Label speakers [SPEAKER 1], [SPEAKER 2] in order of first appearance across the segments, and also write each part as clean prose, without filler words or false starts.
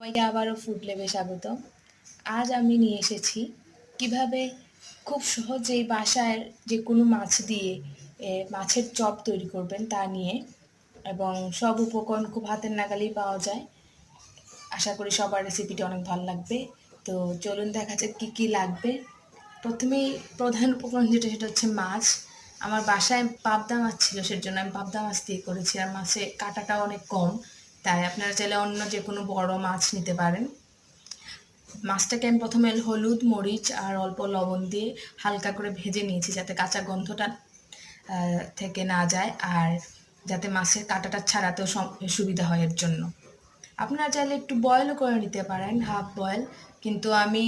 [SPEAKER 1] সবাইকে আবারও ফুড ল্যাবে স্বাগত। আজ আমি নিয়ে এসেছি কিভাবে খুব সহজেই বাসায় যে কোনো মাছ দিয়ে মাছের চপ তৈরি করবেন তা নিয়ে, এবং সব উপকরণ খুব হাতের নাগালেই পাওয়া যায়। আশা করি সবার রেসিপিটি অনেক ভালো লাগবে। তো চলুন দেখা যাক কী কী লাগবে। প্রথমেই প্রধান উপকরণ সেটা হচ্ছে মাছ। আমার বাসায় পাবদা মাছ ছিল, সেজন্য আমি পাবদা মাছ দিয়ে করেছি। আর মাছের কাঁটাটাও অনেক কম, তাই আপনারা চাইলে অন্য যে কোনো বড় মাছ নিতে পারেন। মাছটাকে আমি প্রথমে হলুদ, মরিচ আর অল্প লবণ দিয়ে হালকা করে ভেজে নিয়েছি, যাতে কাঁচা গন্ধটা থেকে না যায়, আর যাতে মাছের কাঁটাটা ছাড়াতেও সুবিধা হয় এর জন্য। আপনারা চাইলে একটু বয়েলও করে নিতে পারেন, হাফ বয়েল, কিন্তু আমি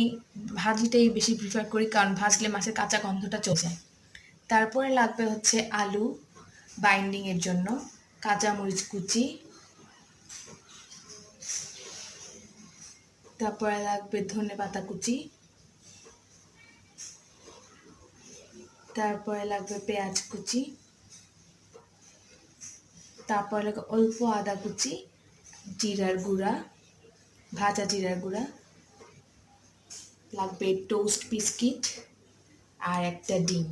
[SPEAKER 1] ভাজিটাই বেশি প্রিফার করি, কারণ ভাজলে মাছের কাঁচা গন্ধটা চলে যায়। তারপরে লাগবে হচ্ছে আলু বাইন্ডিংয়ের জন্য, কাঁচামরিচ কুচি, তারপরে লাগবে ধনেপাতা কুচি, তারপরে লাগবে পেঁয়াজ কুচি, তারপরে লাগবে অল্প আদা কুচি, জিরার গুঁড়া, ভাজা জিরার গুঁড়া, লাগবে টোস্ট বিস্কিট আর একটা ডিম।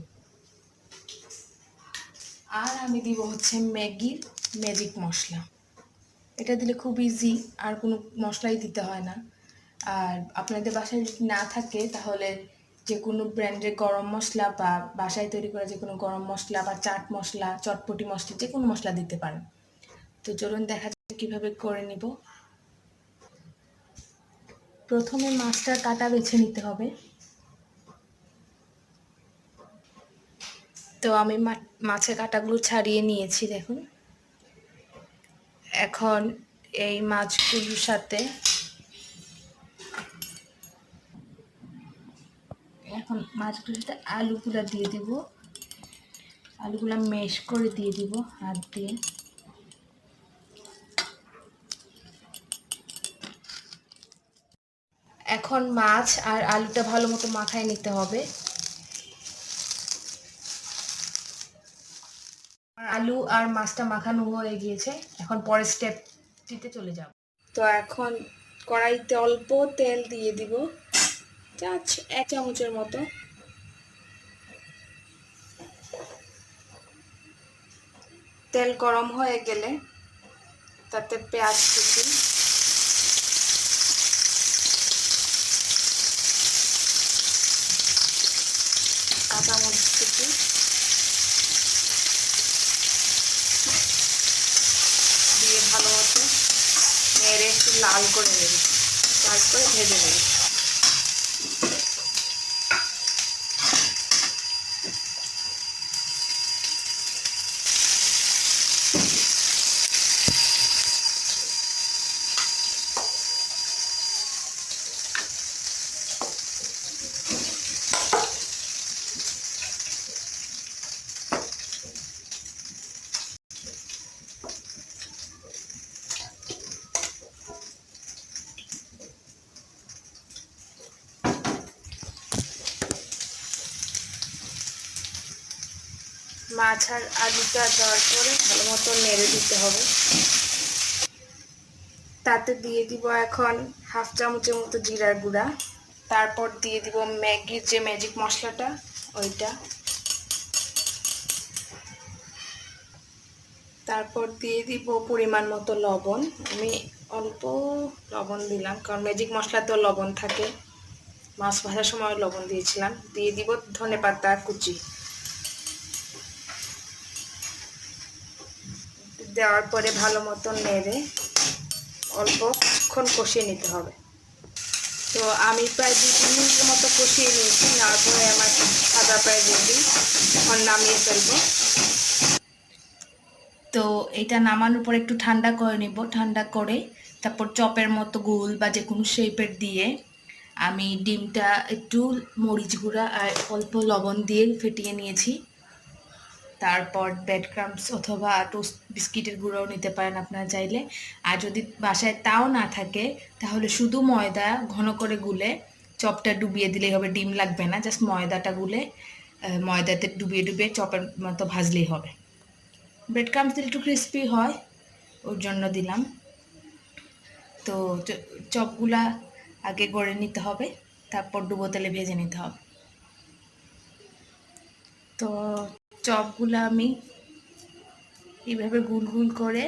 [SPEAKER 1] আর আমি দিব হচ্ছে ম্যাগির ম্যাজিক মশলা। এটা দিলে খুব ইজি, আর কোনো মশলাই দিতে হয় না। আর আপনাদের বাসায় যদি না থাকে তাহলে যে কোনো ব্র্যান্ডের গরম মশলা বা বাসায় তৈরি করা যে কোনো গরম মশলা বা চাট মশলা, চটপটি মশলা, যে কোনো মশলা দিতে পারেন। তো চলুন দেখা যাক কীভাবে করে নিব। প্রথমে মাছটার কাঁটা বেছে নিতে হবে। তো আমি মাছের কাঁটাগুলো ছাড়িয়ে নিয়েছি, দেখুন। এখন এই মাছগুলোর সাথে আলুগুলো দিয়ে দিব। আলুগুলো ম্যাশ করে দিয়ে দিব হাত দিয়ে। এখন মাছ আর আলুটা ভালো মতো মাখায় নিতে হবে। আলু আর মাছটা মাখানো হয়ে গিয়েছে, এখন পরের স্টেপটিতে চলে যাব। তো এখন কড়াইতে অল্প তেল দিয়ে দিব, 1 চামচের মতো। তেল গরম হয়ে গেলে তাতে পেঁয়াজ কুচি, কাঁচামরিচ কুচি, দিয়ে ভালো মতো নেড়ে একটু লাল করে নেব, তারপরে ভেজে নেব। মাছ আর আলুটা দেওয়ার পরে ভালো মতো নেড়ে দিতে হবে। তাতে দিয়ে দিব এখন 1/2 চামচের মতো জিরার গুঁড়া, তারপর দিয়ে দিব ম্যাগির যে ম্যাজিক মশলাটা ওইটা, তারপর দিয়ে দিব পরিমাণ মতো লবণ। আমি অল্প লবণ দিলাম, কারণ ম্যাজিক মশলাতেও লবণ থাকে, মাছ ভাজার সময় লবণ দিয়েছিলাম। দিয়ে দিব ধনেপাতা কুচি, দেওয়ার পরে ভালো মতো নেড়ে অল্পক্ষণ কষিয়ে নিতে হবে। তো আমি প্রায় 2-3 মিনিটের মতো কষিয়ে নিয়েছি, নেওয়ার পরে আমার ভাজা প্রায় রেডি। এখন নামিয়ে ফেলবো। তো এটা নামানোর পর একটু ঠান্ডা করে নিব। ঠান্ডা করে তারপর চপের মতো গোল বা যে কোনো শেপের দিয়ে আমি ডিমটা একটু মরিচ গুঁড়া আর অল্প লবণ দিয়ে ফেটিয়ে নিয়েছি। তারপর ব্রেড ক্রাম্বস অথবা টোস্ট বিস্কিটের গুঁড়োও নিতে পারেন আপনারা চাইলে। আর যদি বাসায় তাও না থাকে তাহলে শুধু ময়দা ঘন করে গুলে চপটা ডুবিয়ে দিলেই হবে, ডিম লাগবে না, জাস্ট ময়দাটা গুলে ময়দাতে ডুবিয়ে ডুবিয়ে চপের মতো ভাজলেই হবে। ব্রেড ক্রাম্বস দিলে একটু ক্রিস্পি হয়, ওর জন্য দিলাম। তো চপগুলা আগে গড়ে নিতে হবে, তারপর ডুবো তেলে ভেজে নিতে হবে। তো চপগুলো আমি এইভাবে গুল গুল করে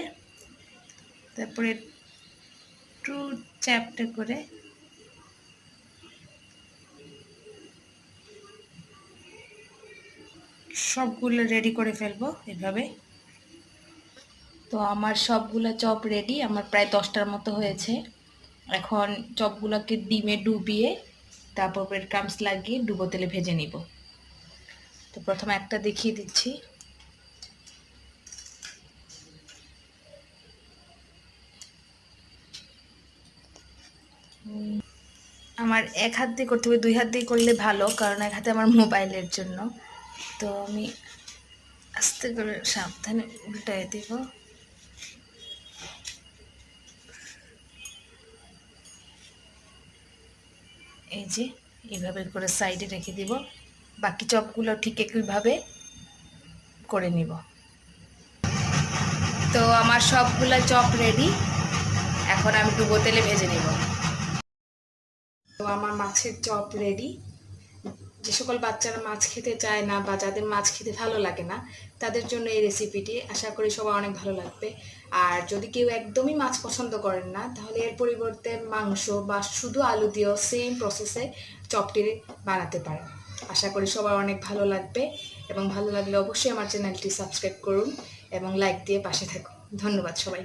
[SPEAKER 1] তারপরে একটু চ্যাপটা করে সবগুলো রেডি করে ফেলবো এভাবে। তো আমার সবগুলো চপ রেডি, আমার প্রায় 10টার মতো হয়েছে। এখন চপগুলোকে ডিমে ডুবিয়ে তারপর ব্রেড ক্রাম্বস লাগিয়ে ডুবো তেলে ভেজে নিব। তো প্রথমে একটা দেখিয়ে দিচ্ছি। আমার এক হাত দিয়ে করতে হবে, 2 হাত দিয়ে করলে ভালো, কারণ এক হাতে আমার মোবাইলের জন্য। তো আমি আস্তে করে সাবধানে উল্টায় দেব। এই যে এইভাবে করে সাইডে রেখে দিব, বাকি চপগুলো ঠিক একইভাবে করে নিব। তো আমার সবগুলো চপ রেডি, এখন আমি ডুবো তেলে ভেজে নিব। তো আমার মাছের চপ রেডি। যে সকল বাচ্চারা মাছ খেতে চায় না বা যাদের মাছ খেতে ভালো লাগে না, তাদের জন্য এই রেসিপিটি আশা করি সবার অনেক ভালো লাগবে। আর যদি কেউ একদমই মাছ পছন্দ করেন না, তাহলে এর পরিবর্তে মাংস বা শুধু আলু দিয়েও সেম প্রসেসে চপটি বানাতে পারেন। আশা করি সবার অনেক ভালো লাগবে, এবং ভালো লাগলে অবশ্যই আমার চ্যানেলটি সাবস্ক্রাইব করুন এবং লাইক দিয়ে পাশে থাকুন। ধন্যবাদ সবাই।